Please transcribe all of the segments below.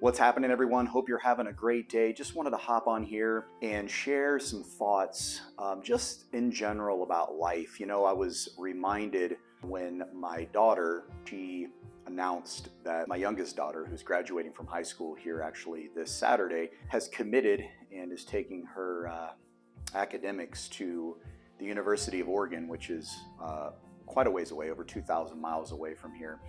What's happening, everyone? Hope you're having a great day. Just wanted to hop on here and share some thoughts just in general about life. You know, I was reminded when my daughter, she announced that my youngest daughter, who's graduating from high school here actually this Saturday, has committed and is taking her academics to the University of Oregon, which is quite a ways away, over 2,000 miles away from here.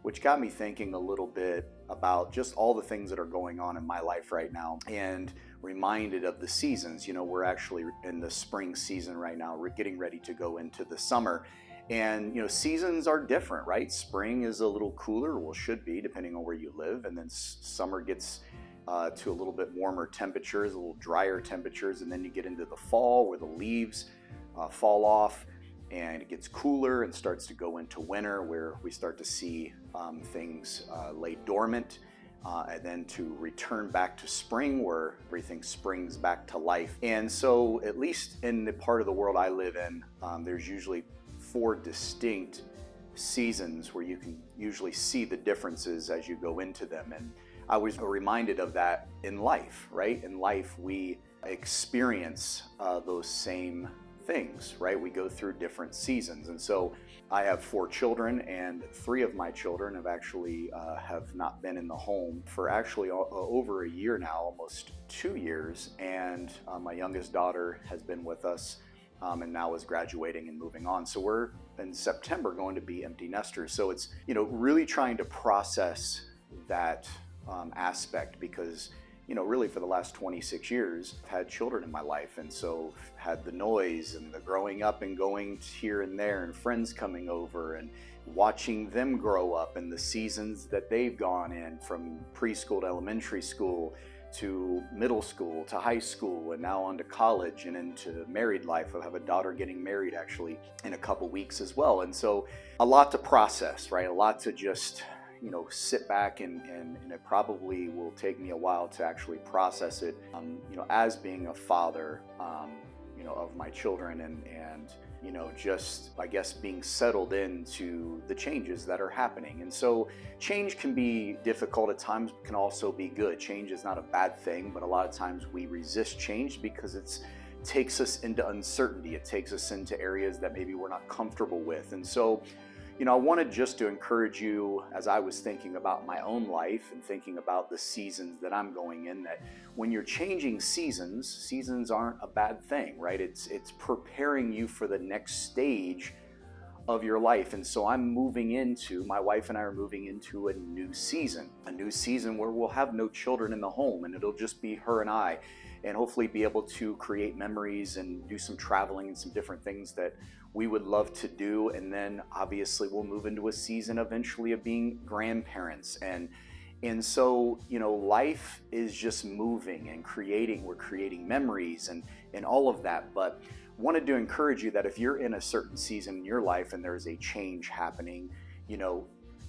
Which got me thinking a little bit about just all the things that are going on in my life right now, and reminded of the seasons. You know, we're actually in the spring season right now. We're getting ready to go into the summer. And, you know, seasons are different, right? Spring is a little cooler, well, should be, depending on where you live. And then summer gets to a little bit warmer temperatures, a little drier temperatures. And then you get into the fall where the leaves fall off. And it gets cooler and starts to go into winter, where we start to see things lay dormant, and then to return back to spring, where everything springs back to life. And so, at least in the part of the world I live in, there's usually 4 distinct seasons where you can usually see the differences as you go into them. And I was reminded of that in life, right? In life, we experience those same things, right? We go through different seasons. And so I have 4 children, and 3 of my children have actually have not been in the home for actually over a year now, almost 2 years. And my youngest daughter has been with us and now is graduating and moving on. So we're in September going to be empty nesters. So it's, you know, really trying to process that aspect, because you know, really for the last 26 years, I've had children in my life. And so had the noise and the growing up and going here and there and friends coming over and watching them grow up and the seasons that they've gone in, from preschool to elementary school to middle school to high school and now on to college and into married life. I have a daughter getting married actually in a couple weeks as well. And so a lot to process, right? A lot to just, you know, sit back and it probably will take me a while to actually process it, you know, as being a father, you know, of my children and, you know, just, I guess, being settled into the changes that are happening. And so change can be difficult at times, but can also be good. Change is not a bad thing, but a lot of times we resist change because it takes us into uncertainty. It takes us into areas that maybe we're not comfortable with. And so, you know, I wanted just to encourage you, as I was thinking about my own life and thinking about the seasons that I'm going in, that when you're changing seasons, seasons aren't a bad thing, right? It's preparing you for the next stage of your life. And so my wife and I are moving into a new season where we'll have no children in the home, and it'll just be her and I, and hopefully be able to create memories and do some traveling and some different things that we would love to do. And then obviously we'll move into a season eventually of being grandparents. And so, you know, life is just moving and we're creating memories and all of that. But wanted to encourage you that if you're in a certain season in your life and there's a change happening, you know,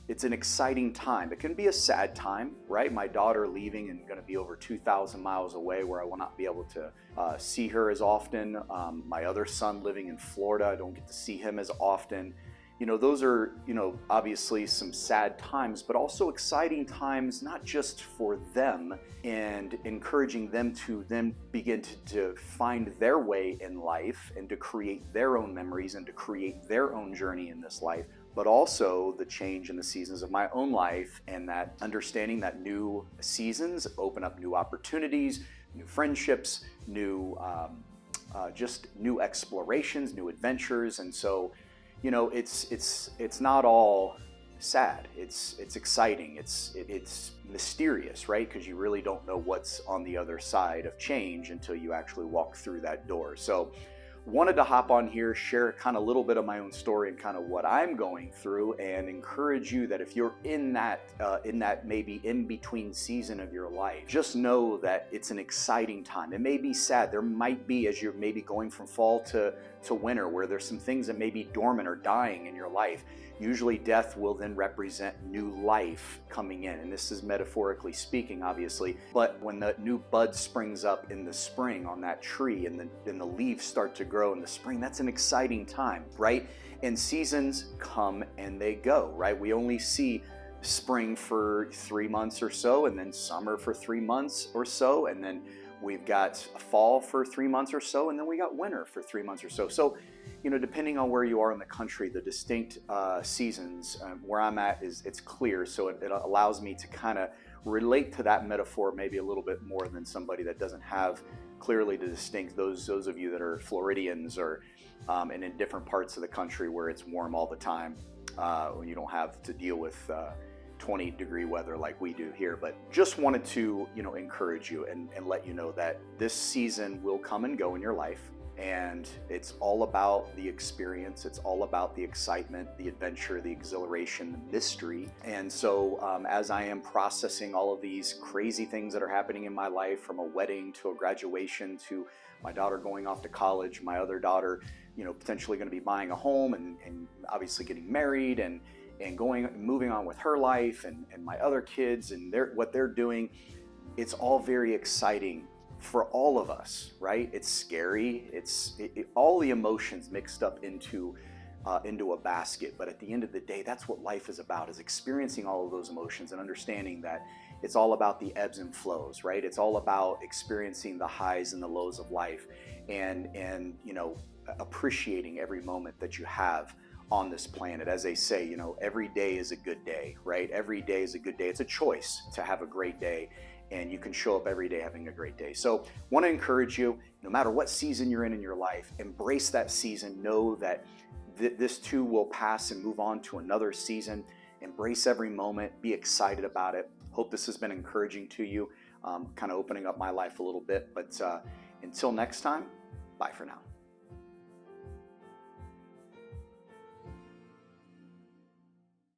it's an exciting time. It can be a sad time, right? My daughter leaving and going to be over 2,000 miles away, where I will not be able to see her as often. My other son living in Florida, I don't get to see him as often. You know, those are, you know, obviously some sad times, but also exciting times, not just for them, and encouraging them to then begin to find their way in life and to create their own memories and to create their own journey in this life, but also the change in the seasons of my own life, and that understanding that new seasons open up new opportunities, new friendships, just new explorations, new adventures. And so, you know, it's not all sad. It's exciting. It's mysterious, right? Because you really don't know what's on the other side of change until you actually walk through that door. So wanted to hop on here, share kind of a little bit of my own story and kind of what I'm going through, and encourage you that if you're in that maybe in between season of your life, just know that it's an exciting time. It may be sad. There might be, as you're maybe going from fall to winter, where there's some things that may be dormant or dying in your life. Usually death will then represent new life coming in. And this is metaphorically speaking, obviously. But when the new bud springs up in the spring on that tree, and the leaves start to grow in the spring, that's an exciting time, right? And seasons come and they go, right? We only see spring for 3 months or so, and then summer for 3 months or so, and then we've got fall for 3 months or so, and then we got winter for 3 months or so. So, depending on where you are in the country, the distinct seasons, where I'm at it's clear, so it allows me to kind of relate to that metaphor maybe a little bit more than somebody that doesn't have clearly the distinct, those of you that are Floridians or and in different parts of the country where it's warm all the time, when you don't have to deal with 20-degree weather like we do here. But just wanted to encourage you and let you know that this season will come and go in your life, and it's all about the experience. It's all about the excitement, the adventure, the exhilaration, the mystery. And so as I am processing all of these crazy things that are happening in my life, from a wedding to a graduation to my daughter going off to college, my other daughter potentially going to be buying a home and obviously getting married and moving on with her life, and my other kids and what they're doing, it's all very exciting for all of us, right? It's scary. It's all the emotions mixed up into a basket. But at the end of the day, that's what life is about, is experiencing all of those emotions and understanding that it's all about the ebbs and flows, right? It's all about experiencing the highs and the lows of life, and appreciating every moment that you have on this planet. As they say, every day is a good day, right? Every day is a good day. It's a choice to have a great day, and you can show up every day having a great day. So want to encourage you, no matter what season you're in your life, embrace that season. Know that this too will pass and move on to another season. Embrace every moment. Be excited about it. Hope this has been encouraging to you, kind of opening up my life a little bit. But until next time, bye for now.